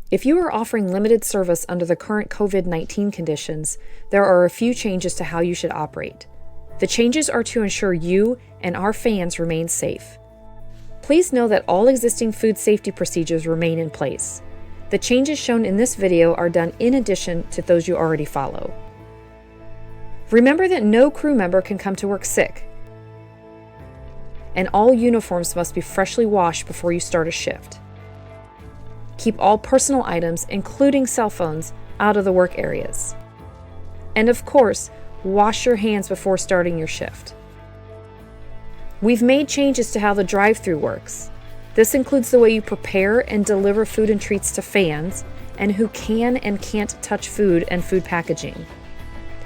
If you are offering limited service under the current COVID-19 conditions, there are a few changes to how you should operate. The changes are to ensure you and our fans remain safe. Please know that all existing food safety procedures remain in place. The changes shown in this video are done in addition to those you already follow. Remember that no crew member can come to work sick, and all uniforms must be freshly washed before you start a shift. Keep all personal items, including cell phones, out of the work areas. And of course, wash your hands before starting your shift. We've made changes to how the drive-thru works. This includes the way you prepare and deliver food and treats to fans, and who can and can't touch food and food packaging.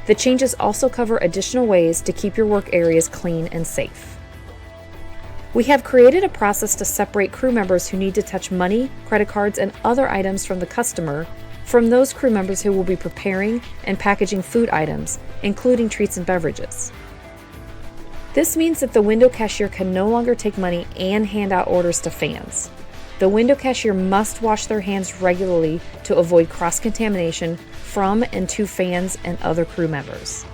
The changes also cover additional ways to keep your work areas clean and safe. We have created a process to separate crew members who need to touch money, credit cards, and other items from the customer from those crew members who will be preparing and packaging food items, including treats and beverages. This means that the window cashier can no longer take money and hand out orders to fans. The window cashier must wash their hands regularly to avoid cross-contamination from and to fans and other crew members.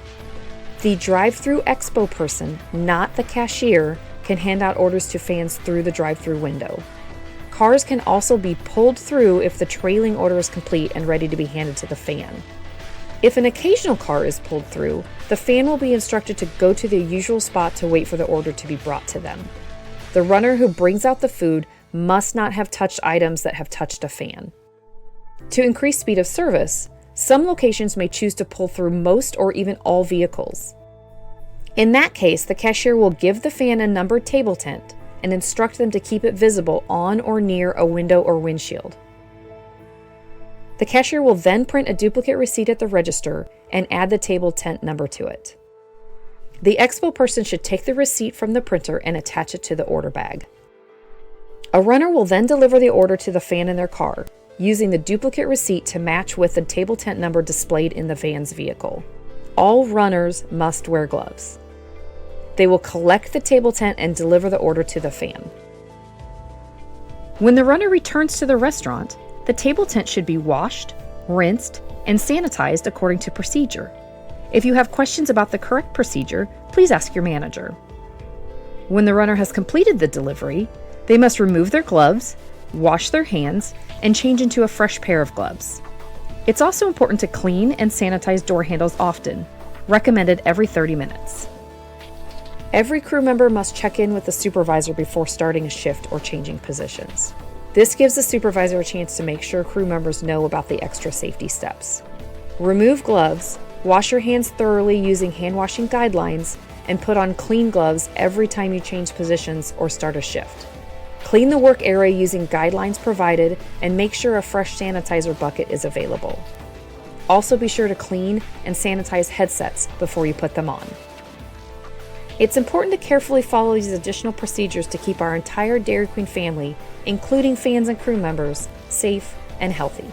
The drive-thru expo person, not the cashier, can hand out orders to fans through the drive-thru window. Cars can also be pulled through if the trailing order is complete and ready to be handed to the fan. If an occasional car is pulled through, the fan will be instructed to go to the usual spot to wait for the order to be brought to them. The runner who brings out the food must not have touched items that have touched a fan. To increase speed of service, some locations may choose to pull through most or even all vehicles. In that case, the cashier will give the fan a numbered table tent and instruct them to keep it visible on or near a window or windshield. The cashier will then print a duplicate receipt at the register and add the table tent number to it. The expo person should take the receipt from the printer and attach it to the order bag. A runner will then deliver the order to the fan in their car, using the duplicate receipt to match with the table tent number displayed in the van's vehicle. All runners must wear gloves. They will collect the table tent and deliver the order to the fan. When the runner returns to the restaurant, the table tent should be washed, rinsed, and sanitized according to procedure. If you have questions about the correct procedure, please ask your manager. When the runner has completed the delivery, they must remove their gloves, wash their hands, and change into a fresh pair of gloves. It's also important to clean and sanitize door handles often, recommended every 30 minutes. Every crew member must check in with the supervisor before starting a shift or changing positions. This gives the supervisor a chance to make sure crew members know about the extra safety steps. Remove gloves, wash your hands thoroughly using hand washing guidelines, and put on clean gloves every time you change positions or start a shift. Clean the work area using guidelines provided and make sure a fresh sanitizer bucket is available. Also be sure to clean and sanitize headsets before you put them on. It's important to carefully follow these additional procedures to keep our entire Dairy Queen family, including fans and crew members, safe and healthy.